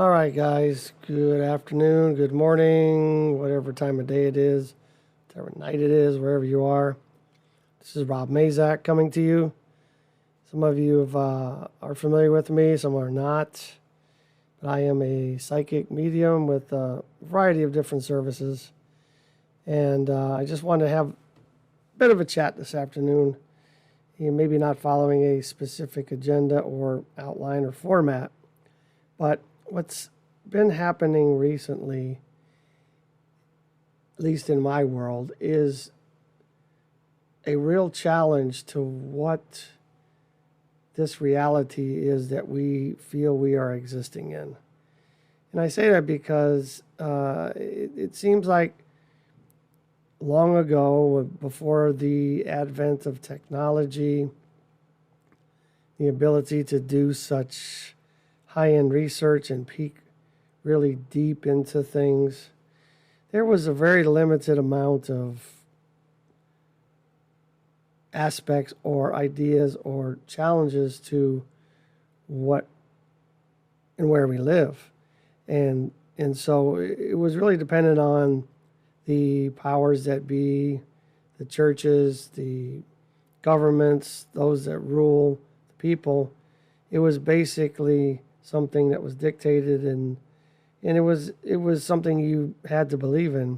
All right, guys. Good afternoon, good morning, whatever time of day it is, whatever night it is, wherever you are. This is Rob Mazak coming to you. Some of you are familiar with me, some are not. But I am a psychic medium with a variety of different services. And I just wanted to have a bit of a chat this afternoon. You maybe not following a specific agenda or outline or format, but what's been happening recently, at least in my world, is a real challenge to what this reality is that we feel we are existing in. And I say that because it seems like long ago, before the advent of technology, the ability to do such high-end research and peek really deep into things, there was a very limited amount of aspects or ideas or challenges to what and where we live. And so it was really dependent on the powers that be, the churches, the governments, those that rule the people. It was basically something that was dictated, and it was something you had to believe in.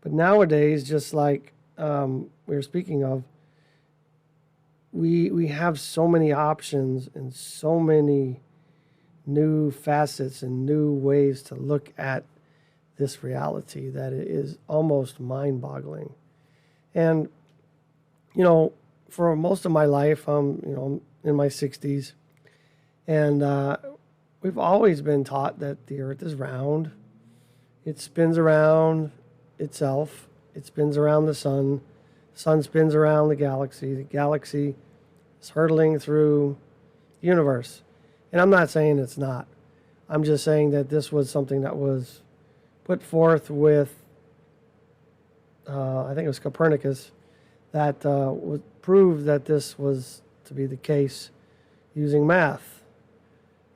But nowadays, just like we were speaking of, we have so many options and so many new facets and new ways to look at this reality that it is almost mind-boggling. And for most of my life, I'm in my 60s, and we've always been taught that the Earth is round. It spins around itself. It spins around the sun. The sun spins around the galaxy is hurtling through the universe. And I'm not saying it's not. I'm just saying that this was something that was put forth with, I think it was Copernicus, that would prove that this was to be the case using math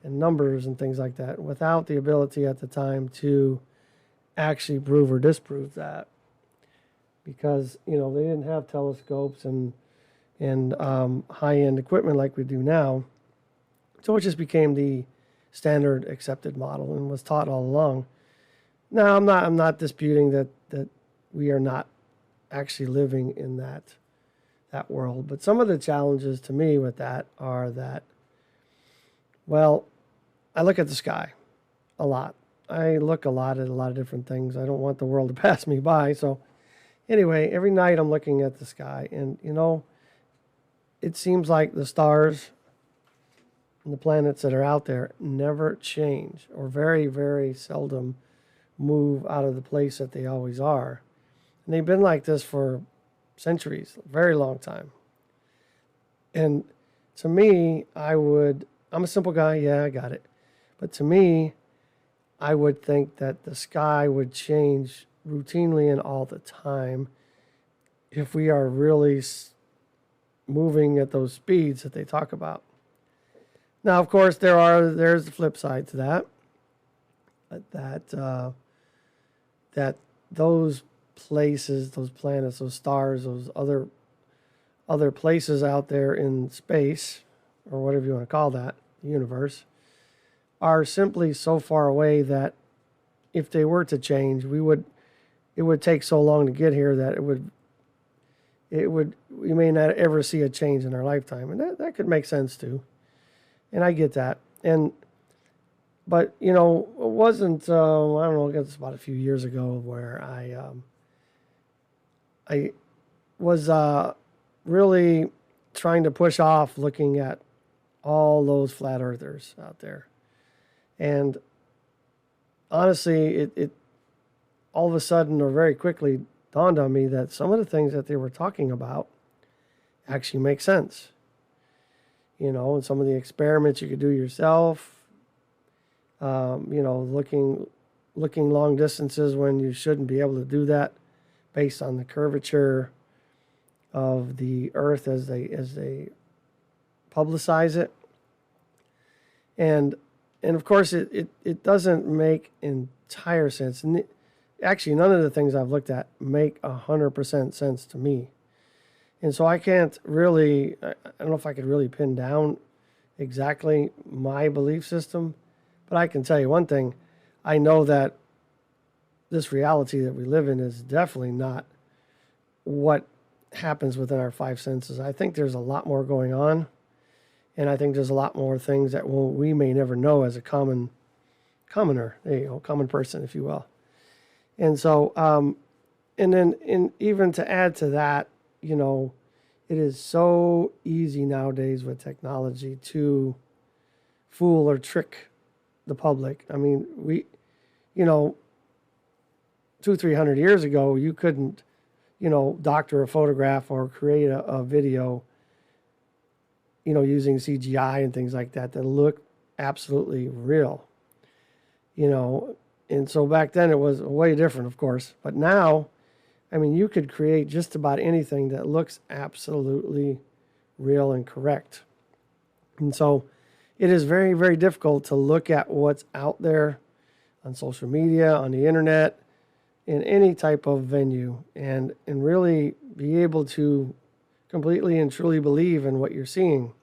and numbers and things like that, without the ability at the time to actually prove or disprove that. Because, they didn't have telescopes and high-end equipment like we do now. So it just became the standard accepted model and was taught all along. Now, I'm not disputing that we are not actually living in that world. But some of the challenges to me with that are that, well, I look at the sky a lot. I look a lot at a lot of different things. I don't want the world to pass me by. So anyway, every night I'm looking at the sky, and it seems like the stars and the planets that are out there never change, or very, very seldom move out of the place that they always are. And they've been like this for centuries, a very long time. And to me, I'm a simple guy, yeah, I got it. But to me, I would think that the sky would change routinely and all the time if we are really moving at those speeds that they talk about. Now, of course, there's the flip side to that. That those places, those planets, those stars, those other places out there in space, or whatever you want to call that, the universe, are simply so far away that if they were to change, it would take so long to get here that we may not ever see a change in our lifetime, and that could make sense too. And I get that. But it wasn't. I don't know. I guess about a few years ago where I was really trying to push off looking at all those flat earthers out there, and honestly, it all of a sudden or very quickly dawned on me that some of the things that they were talking about actually make sense. And some of the experiments you could do yourself. Looking long distances when you shouldn't be able to do that, based on the curvature of the Earth as they publicize it. And and of course, it doesn't make entire sense. And actually, none of the things I've looked at make 100% sense to me. And so I can't really, I don't know if I could really pin down exactly my belief system, but I can tell you one thing. I know that this reality that we live in is definitely not what happens within our five senses. I think there's a lot more going on, and I think there's a lot more things that we may never know as a commoner, common person, if you will. And so, and then even to add to that, it is so easy nowadays with technology to fool or trick the public. I mean, 200-300 years ago, you couldn't, doctor a photograph or create a video, using CGI and things like that look absolutely real, And so back then it was way different, of course. But now, I mean, you could create just about anything that looks absolutely real and correct. And so it is very, very difficult to look at what's out there on social media, on the internet, in any type of venue, and really be able to completely and truly believe in what you're seeing.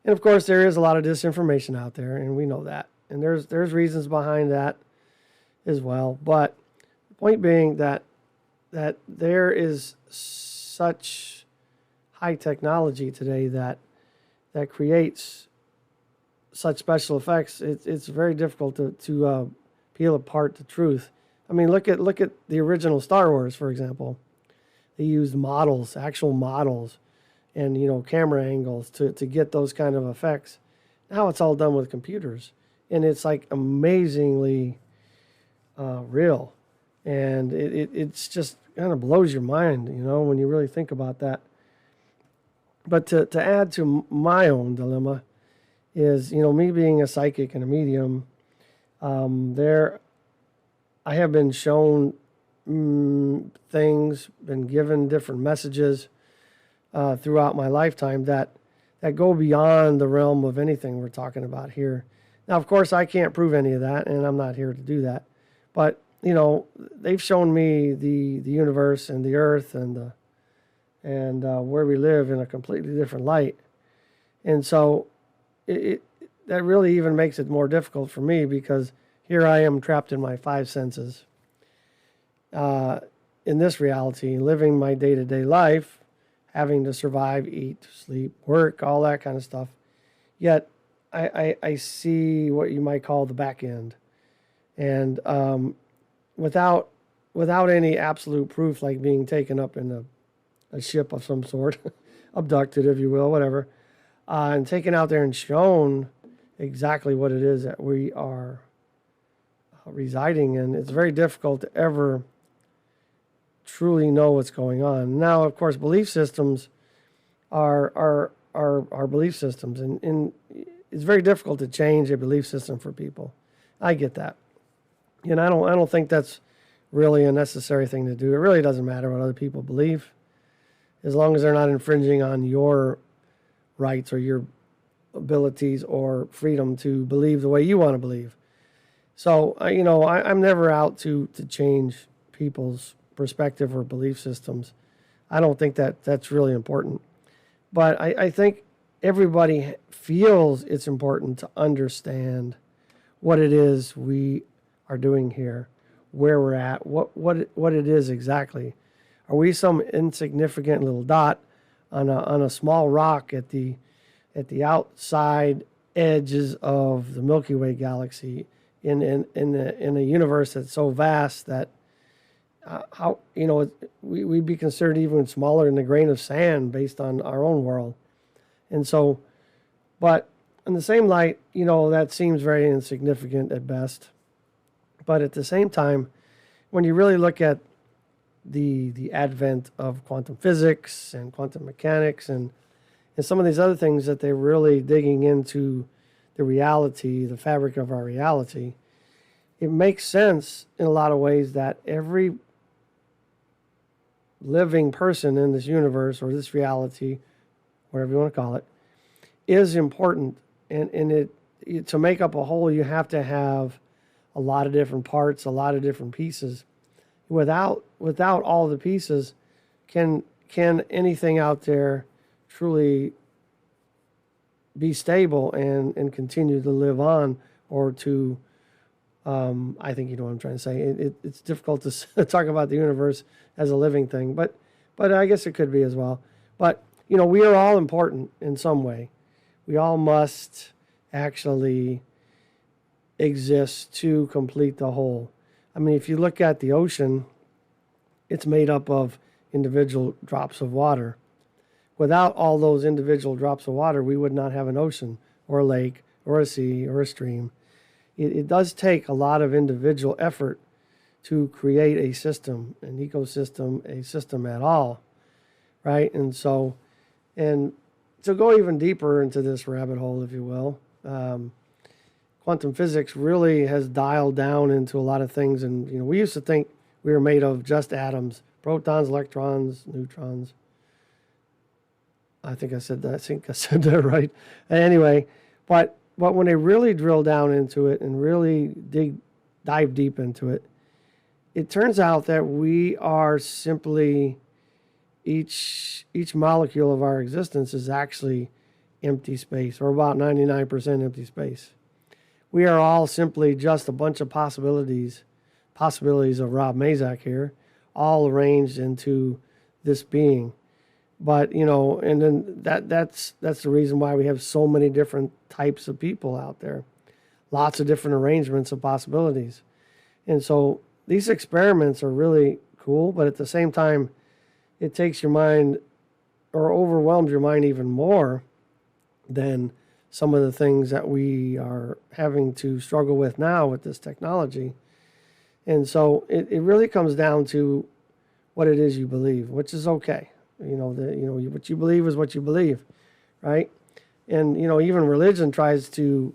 And of course, there is a lot of disinformation out there, and we know that. And there's reasons behind that as well. But the point being that there is such high technology today that creates such special effects. It's very difficult to peel apart the truth. I mean, look at the original Star Wars, for example. They used models, actual models, and camera angles to get those kind of effects. Now it's all done with computers, and it's like amazingly real, and it's just kind of blows your mind, when you really think about that. But to add to my own dilemma is, me being a psychic and a medium, I have been shown things, been given different messages throughout my lifetime that go beyond the realm of anything we're talking about here. Now, of course, I can't prove any of that, and I'm not here to do that. But they've shown me the universe and the earth and where we live in a completely different light. And so that really even makes it more difficult for me, because here I am trapped in my five senses in this reality, living my day-to-day life, having to survive, eat, sleep, work, all that kind of stuff. Yet I see what you might call the back end. And without any absolute proof, like being taken up in a ship of some sort, abducted, if you will, whatever, and taken out there and shown exactly what it is that we are residing in, it's very difficult to ever truly know what's going on. Now, of course, belief systems are belief systems, and it's very difficult to change a belief system for people. I get that. And I don't think that's really a necessary thing to do. It really doesn't matter what other people believe, as long as they're not infringing on your rights or your abilities or freedom to believe the way you want to believe. So, I'm never out to change people's perspective or belief systems. I don't think that's really important. But I think everybody feels it's important to understand what it is we are doing here, where we're at, what it is exactly. Are we some insignificant little dot on a small rock at the outside edges of the Milky Way galaxy in a universe that's so vast that we'd be considered even smaller than a grain of sand based on our own world. And so, but in the same light, that seems very insignificant at best. But at the same time, when you really look at the advent of quantum physics and quantum mechanics and some of these other things that they're really digging into the reality, the fabric of our reality, it makes sense in a lot of ways that every living person in this universe or this reality, whatever you want to call it, is important. And to make up a whole, you have to have a lot of different parts, a lot of different pieces. Without all the pieces, can anything out there truly be stable and continue to live on, or to I think you know what I'm trying to say. It's difficult to talk about the universe as a living thing, but I guess it could be as well. But we are all important in some way. We all must actually exist to complete the whole. I mean, if you look at the ocean, it's made up of individual drops of water. Without all those individual drops of water, we would not have an ocean or a lake or a sea or a stream. It does take a lot of individual effort to create a system, an ecosystem, a system at all, right? And to go even deeper into this rabbit hole, if you will, quantum physics really has dialed down into a lot of things. And we used to think we were made of just atoms, protons, electrons, neutrons. I think I said that right. Anyway, but when they really drill down into it and really dive deep into it, it turns out that we are simply, each molecule of our existence is actually empty space, or about 99% empty space. We are all simply just a bunch of possibilities of Rob Mazak here, all arranged into this being. But and then that's the reason why we have so many different types of people out there, lots of different arrangements of possibilities. And so these experiments are really cool, but at the same time, it takes your mind, or overwhelms your mind even more than some of the things that we are having to struggle with now with this technology. And so it really comes down to what it is you believe, which is okay. What you believe is what you believe, right? And even religion tries to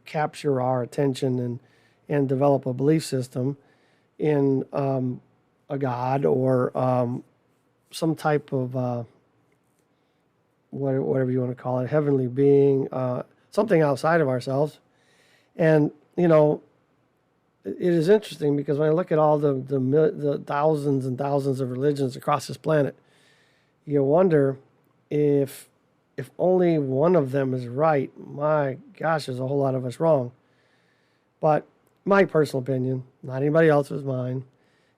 capture our attention and develop a belief system in a god, or some type of whatever you want to call it, heavenly being, something outside of ourselves. And it is interesting, because when I look at all the thousands and thousands of religions across this planet, you wonder if only one of them is right. My gosh, there's a whole lot of us wrong. But my personal opinion, not anybody else's, mine,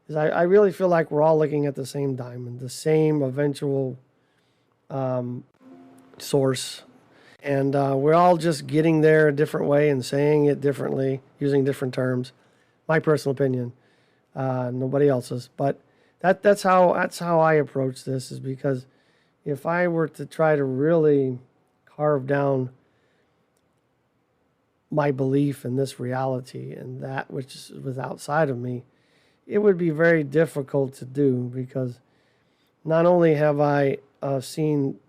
is I really feel like we're all looking at the same diamond, the same eventual source. And we're all just getting there a different way and saying it differently, using different terms. My personal opinion, nobody else's. But that's how I approach this, is because if I were to try to really carve down my belief in this reality and that which was outside of me, it would be very difficult to do, because not only have I seen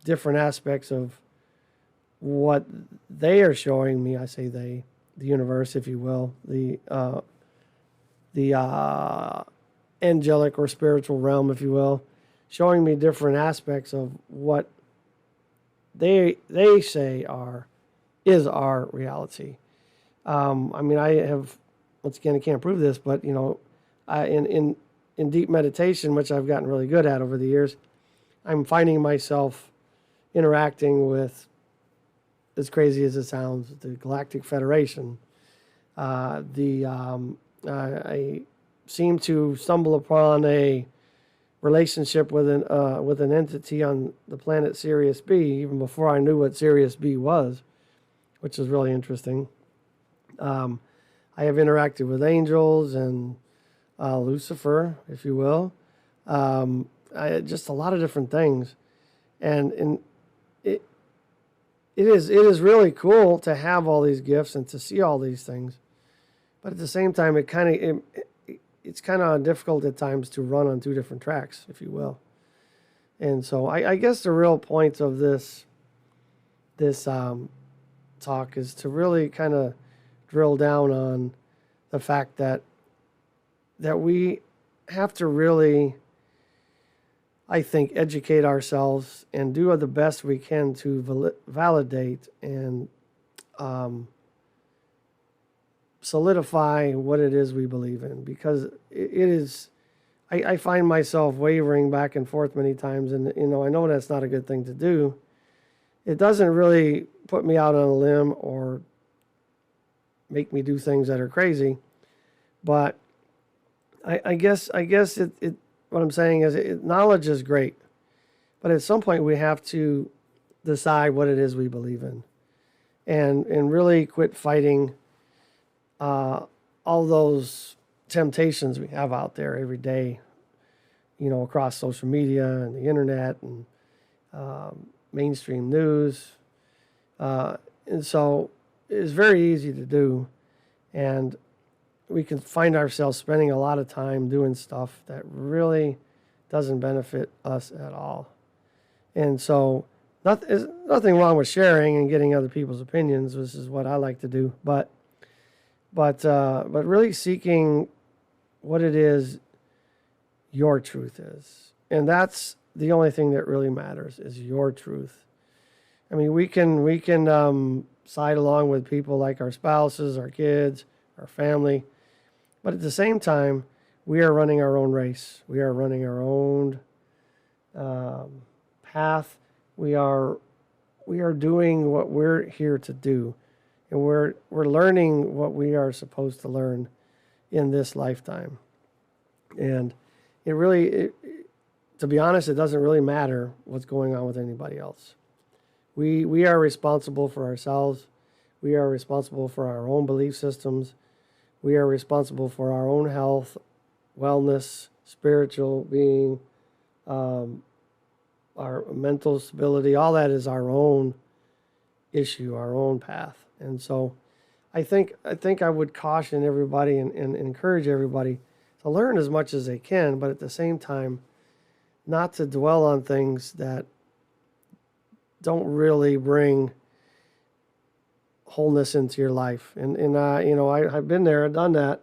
different aspects of what they are showing me, I say they, the universe, if you will, the angelic or spiritual realm, if you will, showing me different aspects of what they say is our reality. I mean, I have, once again, I can't prove this, but in deep meditation, which I've gotten really good at over the years, I'm finding myself interacting with, as crazy as it sounds, the Galactic Federation. I seem to stumble upon a relationship with an entity on the planet Sirius B, even before I knew what Sirius B was, which is really interesting. I have interacted with angels and Lucifer, if you will. Just a lot of different things, and it is really cool to have all these gifts and to see all these things, but at the same time, it's kind of difficult at times to run on two different tracks, if you will. And so I guess the real point of this talk is to really kind of drill down on the fact that we have to really, I think, educate ourselves and do the best we can to validate and solidify what it is we believe in, because it is. I find myself wavering back and forth many times, and I know that's not a good thing to do. It doesn't really put me out on a limb or make me do things that are crazy, but I guess what I'm saying is knowledge is great, but at some point we have to decide what it is we believe in, and really quit fighting all those temptations we have out there every day, across social media and the internet and mainstream news. And so it's very easy to do. And we can find ourselves spending a lot of time doing stuff that really doesn't benefit us at all. And so there's nothing wrong with sharing and getting other people's opinions. This is what I like to do. But really seeking what it is your truth is. And that's the only thing that really matters, is your truth. I mean, we can side along with people like our spouses, our kids, our family, but at the same time, we are running our own race. We are running our own path. We are doing what we're here to do, and we're learning what we are supposed to learn in this lifetime. And to be honest, it doesn't really matter what's going on with anybody else. We are responsible for ourselves. We are responsible for our own belief systems. We are responsible for our own health, wellness, spiritual being, our mental stability. All that is our own issue, our own path. And so I think I would caution everybody and encourage everybody to learn as much as they can, but at the same time, not to dwell on things that don't really bring wholeness into your life. And I've been there, I've done that.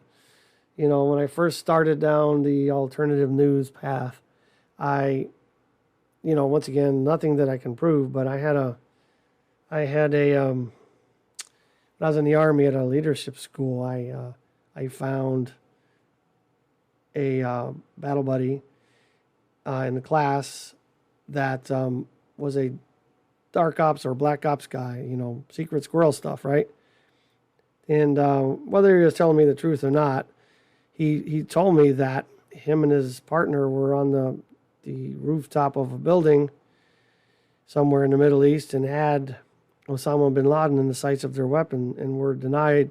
When I first started down the alternative news path, once again, nothing that I can prove, but I had a when I was in the Army at a leadership school, I found a battle buddy in the class that was a dark ops or black ops guy, secret squirrel stuff, right? And whether he was telling me the truth or not, he told me that him and his partner were on the rooftop of a building somewhere in the Middle East and had Osama bin Laden in the sights of their weapon and were denied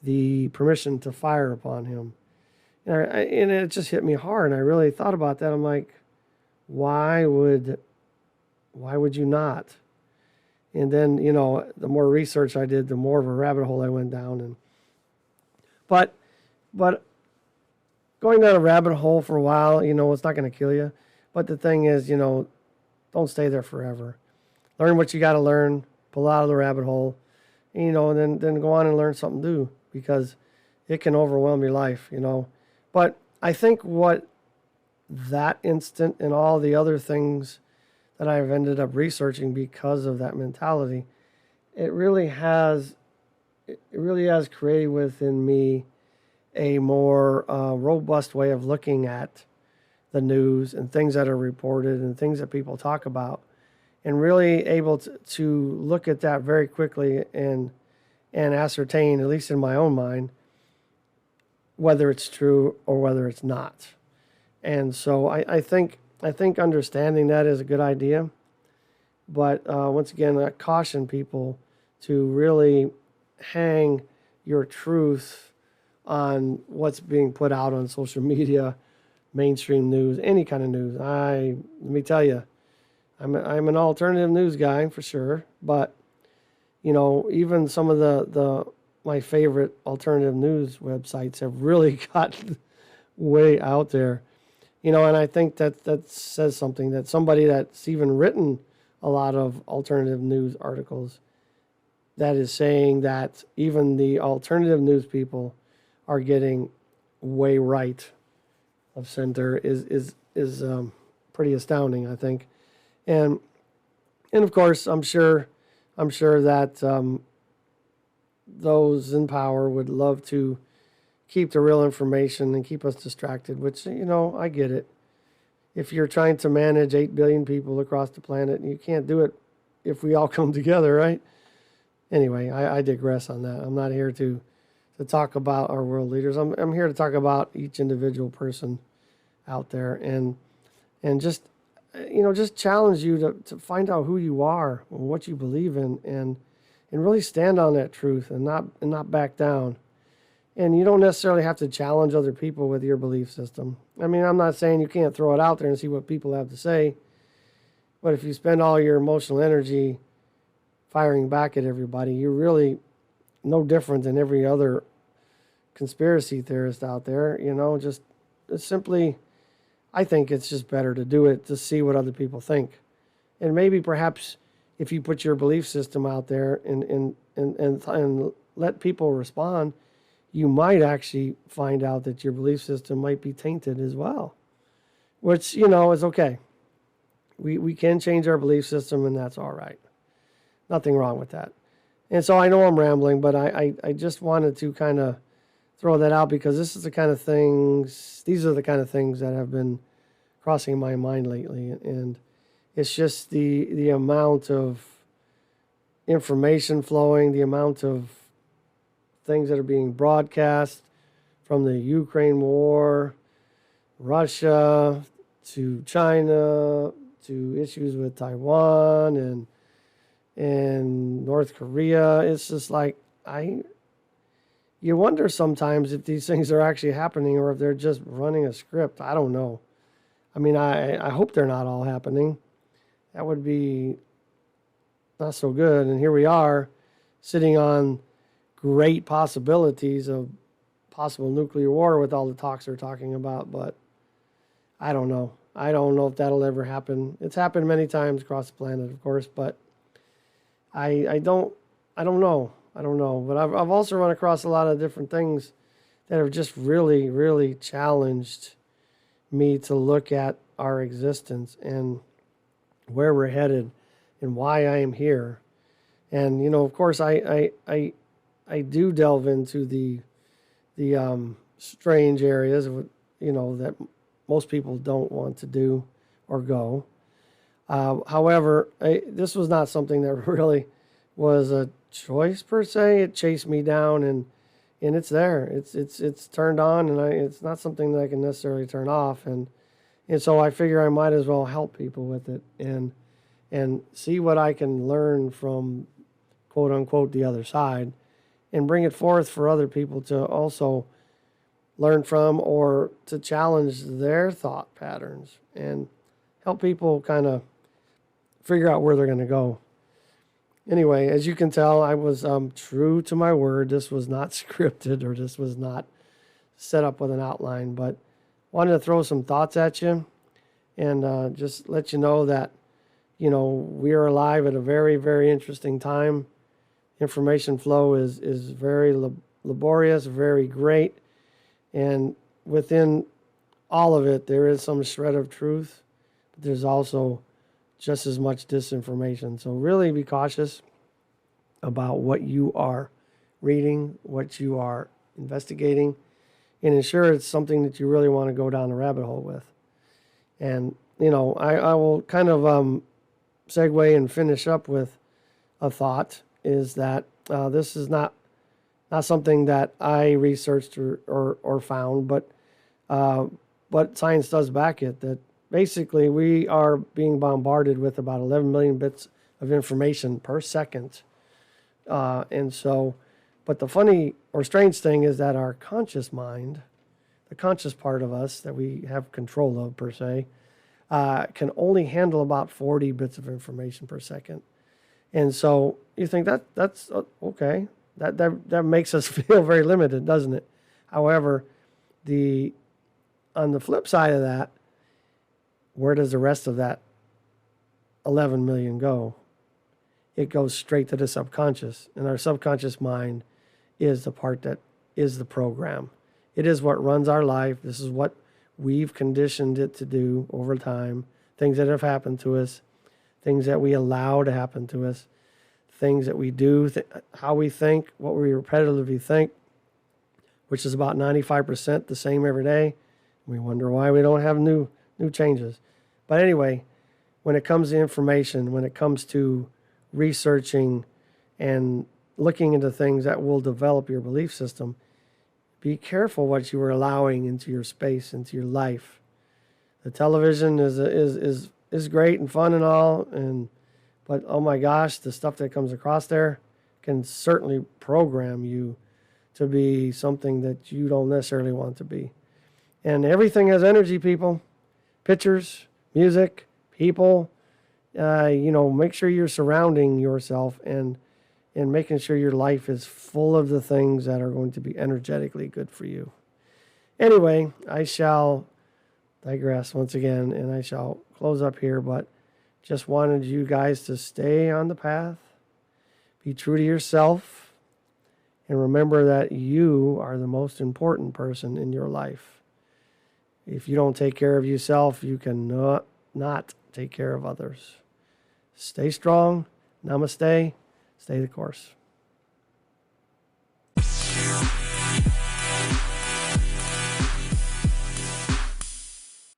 the permission to fire upon him. And it just hit me hard. And I really thought about that. I'm like, why would you not? And then, the more research I did, the more of a rabbit hole I went down. But going down a rabbit hole for a while, it's not going to kill you. But the thing is, don't stay there forever. Learn what you got to learn, pull out of the rabbit hole, and then go on and learn something new, because it can overwhelm your life, But I think what that instant and all the other things that I've ended up researching because of that mentality, it really has created within me a more robust way of looking at the news and things that are reported and things that people talk about, and really able to look at that very quickly and ascertain, at least in my own mind, whether it's true or whether it's not. And so I think understanding that is a good idea. But once again, I caution people to really hang your truth on what's being put out on social media, mainstream news, any kind of news. Let me tell you, I'm an alternative news guy for sure. But even some of my favorite alternative news websites have really gotten way out there. And I think that says something, that somebody that's even written a lot of alternative news articles that is saying that even the alternative news people are getting way right of center is pretty astounding, I think. And of course, I'm sure that those in power would love to keep the real information and keep us distracted, which, I get it. If you're trying to manage 8 billion people across the planet, you can't do it if we all come together, right? Anyway, I digress on that. I'm not here to talk about our world leaders. I'm here to talk about each individual person out there and just just challenge you to find out who you are and what you believe in and really stand on that truth and not back down. And you don't necessarily have to challenge other people with your belief system. I mean, I'm not saying you can't throw it out there and see what people have to say, but if you spend all your emotional energy firing back at everybody, you're really no different than every other conspiracy theorist out there. Just it's simply, I think it's just better to do it to see what other people think. And maybe perhaps if you put your belief system out there and let people respond, you might actually find out that your belief system might be tainted as well, which, is okay. We can change our belief system, and that's all right. Nothing wrong with that. And so I know I'm rambling, but I just wanted to kind of throw that out because these are the kind of things that have been crossing my mind lately. And it's just the amount of information flowing, the amount of things that are being broadcast from the Ukraine war, Russia, to China, to issues with Taiwan and North Korea. It's just like, you wonder sometimes if these things are actually happening or if they're just running a script. I don't know. I mean, I hope they're not all happening. That would be not so good. And here we are sitting on great possibilities of possible nuclear war with all the talks they're talking about, but I don't know. I don't know if that'll ever happen. It's happened many times across the planet, of course, but I don't know. I don't know. But I've also run across a lot of different things that have just really, really challenged me to look at our existence and where we're headed and why I am here. And, of course, I do delve into the strange areas, that most people don't want to do or go. However, this was not something that really was a choice per se. It chased me down, and it's there. It's turned on, and it's not something that I can necessarily turn off. And so I figure I might as well help people with it and see what I can learn from, quote unquote, the other side, and bring it forth for other people to also learn from or to challenge their thought patterns and help people kind of figure out where they're going to go. Anyway, as you can tell, I was true to my word. This was not scripted or this was not set up with an outline, but wanted to throw some thoughts at you and just let you know that, we are alive at a very, very interesting time. Information flow is very laborious, very great. And within all of it, there is some shred of truth, but there's also just as much disinformation. So really be cautious about what you are reading, what you are investigating, and ensure it's something that you really want to go down the rabbit hole with. And, I will kind of segue and finish up with a thought is that this is not something that I researched or found, but science does back it, that basically we are being bombarded with about 11 million bits of information per second. And so, but the funny or strange thing is that our conscious mind, the conscious part of us that we have control of per se, can only handle about 40 bits of information per second. And so you think that's okay. That makes us feel very limited, doesn't it? However, on the flip side of that, where does the rest of that 11 million go? It goes straight to the subconscious. And our subconscious mind is the part that is the program. It is what runs our life. This is what we've conditioned it to do over time. Things that have happened to us, things that we allow to happen to us, things that we do, how we think, what we repetitively think, which is about 95% the same every day. We wonder why we don't have new changes. But anyway, when it comes to information, when it comes to researching and looking into things that will develop your belief system, be careful what you are allowing into your space, into your life. The television is great and fun and all, but oh my gosh, the stuff that comes across there can certainly program you to be something that you don't necessarily want to be. And everything has energy, people. Pictures, music, people. Make sure you're surrounding yourself and making sure your life is full of the things that are going to be energetically good for you. Anyway, I shall digress once again, and I shall close up here, but just wanted you guys to stay on the path, be true to yourself, and remember that you are the most important person in your life. If you don't take care of yourself, you can not take care of others. Stay strong. Namaste. Stay the course.